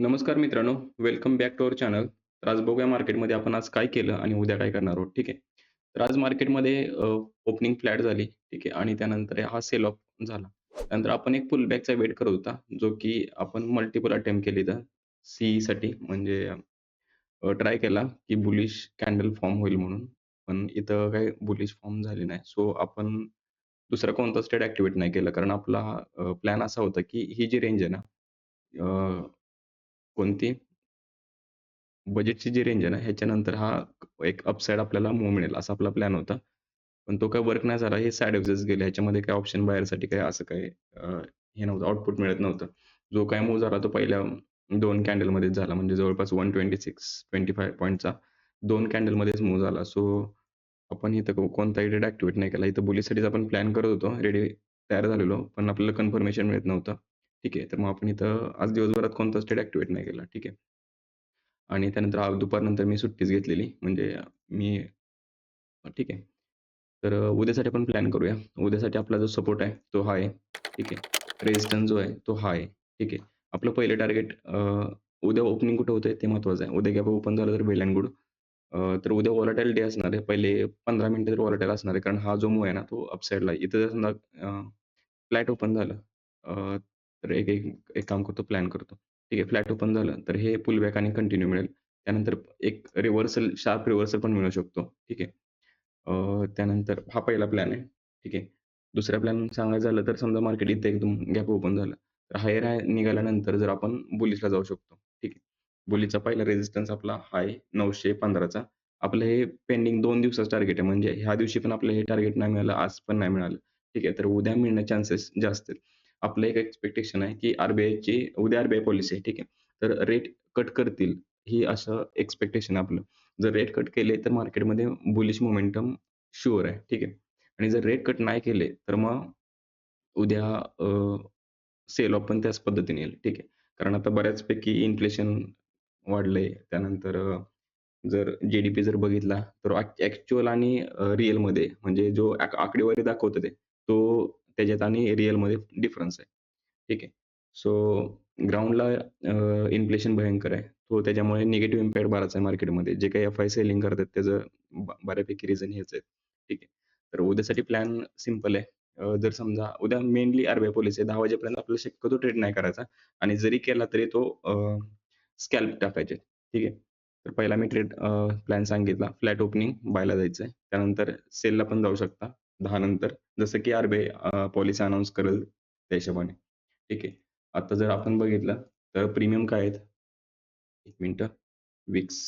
नमस्कार मित्रांनो, welcome back to our channel. तर आज बघूया मार्केटमध्ये आपण आज काय केलं आणि उद्या काय करणार आहोत, ठीक आहे. तर आज मार्केटमध्ये ओपनिंग फ्लॅट झाली, ठीक आहे आणि त्यानंतर हा सेल ऑफ झाला. त्यानंतर आपण एक पुल बॅकचा वेट करत होता, जो की आपण मल्टिपल अटेम्प्ट केले तर सीईसाठी म्हणजे ट्राय केला, की बुलिश कॅन्डल फॉर्म होईल म्हणून. पण इथं काही बुलिश फॉर्म झाली नाही. सो आपण दुसरा कोणताच ट्रेड ॲक्टिव्हेट नाही केला. कारण आपला प्लॅन असा होता, की ही जी रेंज आहे ना, कोणती बजेटची जी रेंज आहे ना, ह्याच्यानंतर हा एक अपसाइड आपल्याला मूव्ह मिळेल असा आपला प्लॅन होता. पण तो काही वर्क नाही झाला. हे साइडवेज गेले. ह्याच्यामध्ये काही ऑप्शन बायरसाठी काही असं काही हे नव्हतं, आउटपुट मिळत नव्हतं. जो काही मूव्ह झाला तो पहिल्या 2 कॅन्डलमध्येच झाला. म्हणजे जवळपास 126-25 पॉइंटचा 2 कॅन्डलमध्येच मूव्ह झाला. सो आपण इथं कोणताही ट्रेड ॲक्टिव्हेट नाही केला. इथं बुलिशसाठीच आपण प्लॅन करत होतो. रेडी तयार झालेलो. पण आपल्याला कन्फर्मेशन मिळत नव्हतं. ठीक आहे. तर मग आपण इथं आज दिवसभरात कोणताच ट्रेड ॲक्टिव्हेट नाही केला. ठीक आहे. आणि त्यानंतर दुपारनंतर मी सुट्टीच घेतलेली. म्हणजे मी ठीक आहे. तर उद्यासाठी आपण प्लॅन करूया. उद्यासाठी आपला जो सपोर्ट आहे तो हा आहे. ठीक आहे. रेझिस्टन्स जो आहे तो हा आहे. ठीक आहे. आपलं पहिलं टार्गेट उद्या ओपनिंग कुठं होतंय ते महत्त्वाचं आहे. उद्या गॅप ओपन झालं तर वेल एंड गुड. तर उद्या व्हॉलटाईल डे असणार आहे. पहिले 15 मिनिटं तर व्हॉलटाईल असणार आहे. कारण हा जो मूव्ह आहे ना तो अपसाइडला आहे. इथं जर समजा फ्लॅट ओपन झालं अ, तर एक एक एक काम करतो, प्लॅन करतो. ठीक आहे. फ्लॅट ओपन झालं तर हे पुलबॅक आणि कंटिन्यू मिळेल. त्यानंतर एक रिव्हर्सल, शार्प रिव्हर्सल पण मिळू शकतो. ठीक आहे. त्यानंतर हा पहिला प्लॅन आहे. ठीक आहे. दुसरा प्लॅन सांगायचं झालं तर समजा मार्केट इथे एकदम गॅप ओपन झालं. तर हायर हाय निघाल्यानंतर जर आपण बुलिशला जाऊ शकतो. ठीक आहे. बुलिशचा पहिला रेझिस्टन्स आपला हाय 915 आपलं हे पेंडिंग 2 दिवसाचं टार्गेट आहे. म्हणजे ह्या दिवशी पण आपलं हे टार्गेट नाही मिळालं, आज पण नाही मिळालं. ठीक आहे. तर उद्या मिळण्याचे चान्सेस जास्त आहेत. आपलं एक एक्स्पेक्टेशन आहे, की उद्या आर पॉलिसी आहे. ठीक आहे. तर रेट कट करतील, ही असं एक्स्पेक्टेशन आहे आपलं. जर रेट कट केले तर मार्केटमध्ये बुलिश मोमेंटम शुअर आहे. ठीक आहे. आणि जर रेट कट नाही केले, तर मग उद्या सेल ऑफ पण त्याच पद्धतीने येईल. ठीक आहे. कारण आता बऱ्याचपैकी इन्फ्लेशन वाढलंय. त्यानंतर जर जी-डी-पी जर बघितला, तर ॲक्चुअल आणि रिअलमध्ये म्हणजे जो आकडेवारी दाखवतं ते, तो त्याच्यात आणि रिअलमध्ये डिफरन्स आहे. ठीक आहे. सो ग्राउंडला इन्फ्लेशन भयंकर आहे. तो त्याच्यामुळे निगेटिव्ह इम्पॅक्ट बराच आहे मार्केटमध्ये. जे काही एफ-आय सेलिंग करतात त्याचं बऱ्यापैकी रिझन हेच आहे. ठीक आहे. तर उद्यासाठी प्लॅन सिंपल आहे. जर समजा उद्या मेनली आर पॉलिसी आहे. 10 वाजेपर्यंत आपल्याला शक्यतो ट्रेड नाही करायचा आणि जरी केला तरी तो स्कॅल्प टाकायचे. ठीक आहे. तर पहिला मी प्लॅन सांगितला. फ्लॅट ओपनिंग बायला जायचंय. त्यानंतर सेलला पण जाऊ शकता 10 नंतर. जसं की पॉलिसी अनाउन्स करेल त्या हिशोबाने. ठीक आहे. आता जर आपण बघितलं तर प्रीमियम काय आहेत? 1 मिनिटं. विक्स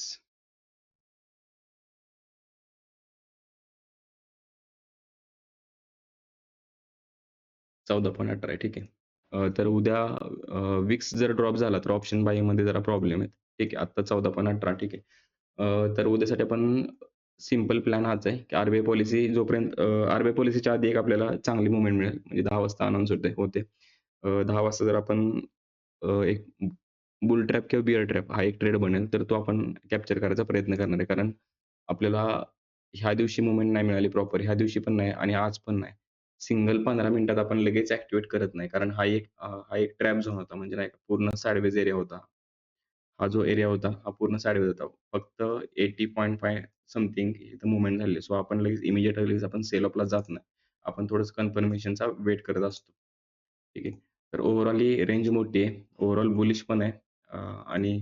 14.18 आहे. ठीक आहे. तर उद्या विक्स जर ड्रॉप झाला तर ऑप्शन बायिंगमध्ये जरा प्रॉब्लेम आहे. ठीक आहे. आत्ता 14.18 ठीक आहे. तर उद्यासाठी आपण सिंपल प्लॅन हाच आहे, की पॉलिसी जोपर्यंत पॉलिसीच्या आधी एक आपल्याला चांगली मूव्हमेंट मिळेल. म्हणजे 10 वाजता अनाउन्स होते. 10 वाजता जर आपण एक बुल ट्रॅप किंवा बिअर ट्रॅप हा एक ट्रेड बनेल, तर तो आपण कॅप्चर करायचा प्रयत्न करणार आहे. कारण आपल्याला ह्या दिवशी मूव्हमेंट नाही मिळाली प्रॉपर, ह्या दिवशी पण नाही आणि आज पण नाही. सिंगल 15 मिनिटात आपण लगेच ॲक्टिव्हेट करत नाही. कारण हा एक ट्रॅप झोन होता. म्हणजे नाही का पूर्ण साइडवेज एरिया होता. हा जो एरिया होता, हा पूर्ण साइडवेज होता. फक्त 80.5 समथिंग इथं मूव्हमेंट झाली. सो आपण लगेच लगेच आपण सेल ऑफला जात नाही. आपण थोडंसं कन्फर्मेशनचा वेट करत असतो. ठीक आहे. तर ओव्हरऑल ही रेंज मोठी आहे. ओव्हरऑल बुलिश पण आहे आणि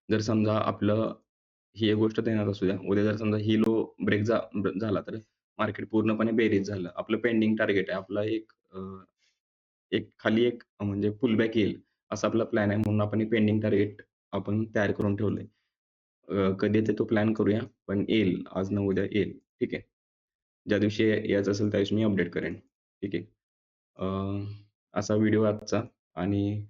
जर समजा आपलं ही एक गोष्ट ध्यानात असू द्या. उद्या जर समजा ही लो ब्रेक झाला तर मार्केट पूर्णपणे बेरीज झालं. आपलं पेंडिंग टार्गेट आहे. आपला एक खाली एक म्हणजे पुलबॅक येईल असा आपला प्लॅन आहे. म्हणून आपण पेंडिंग टार्गेट आपण तयार करून ठेवलंय. कधी येते तो प्लॅन करूया. पण येईल. आज ना उद्या येईल. ठीक आहे. ज्या दिवशी यायचं असेल त्या दिवशी मी अपडेट करेन. ठीक आहे. असा व्हिडिओ आजचा आणि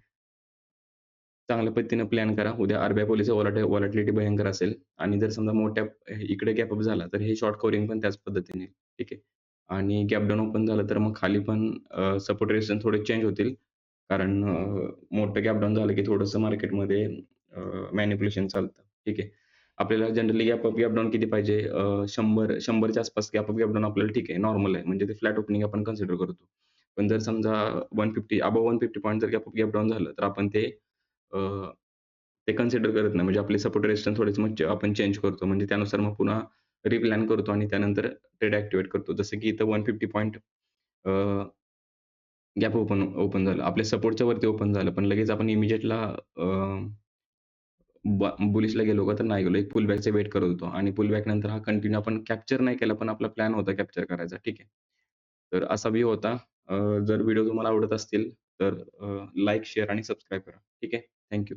चांगल्या पद्धतीनं प्लॅन करा. उद्या पॉलिसी व्हॉलॅटिलिटी भयंकर असेल आणि जर समजा मोठ्या इकडे गॅप अप झाला, तर हे शॉर्ट कव्हरिंग पण त्याच पद्धतीने ठीक आहे. आणि गॅप डाउन ओपन झालं, तर मग खाली पण सपोर्ट रेझिस्टन्स थोडे चेंज होतील. कारण मोठं गॅप डाउन झालं, की थोडंसं मार्केटमध्ये मॅनिप्युलेशन चालतं. ठीक आहे. आपल्याला जनरली गॅप डाउन किती पाहिजे? 100च्या आसपास गॅप डाउन आपल्याला ठीक आहे, नॉर्मल आहे. म्हणजे ते फ्लॅट ओपनिंग आपण कन्सिडर करतो. पण जर समजा 150 अबोव्ह 150 पॉइंट जर गॅप डाउन झालं, तर आपण ते ते कन्सिडर करत नाही. म्हणजे आपले सपोर्ट रेजिस्टन्स थोडेसे मग आपण चेंज करतो. म्हणजे त्यानुसार मग पुन्हा रिप्लॅन करतो आणि त्यानंतर ट्रेड ॲक्टिव्हेट करतो. जसं की इथं 150 पॉइंट अ, गॅप ओपन ओपन झालं. आपल्या सपोर्टच्या वरती ओपन झालं. पण लगेच आपण इमिडिएटला बुलिशला गेलो का? तर नाही गेलो. एक पुलबॅकचा वेट करत होतो आणि पुलबॅक नंतर हा कंटिन्यू आपण कॅप्चर नाही केला, पण आपला प्लॅन होता कॅप्चर करायचा. ठीक आहे. तर असा व्ह्यू होता. जर व्हिडिओ तुम्हाला आवडत असतील तर लाइक, शेअर आणि सबस्क्राईब करा. ठीक आहे. थँक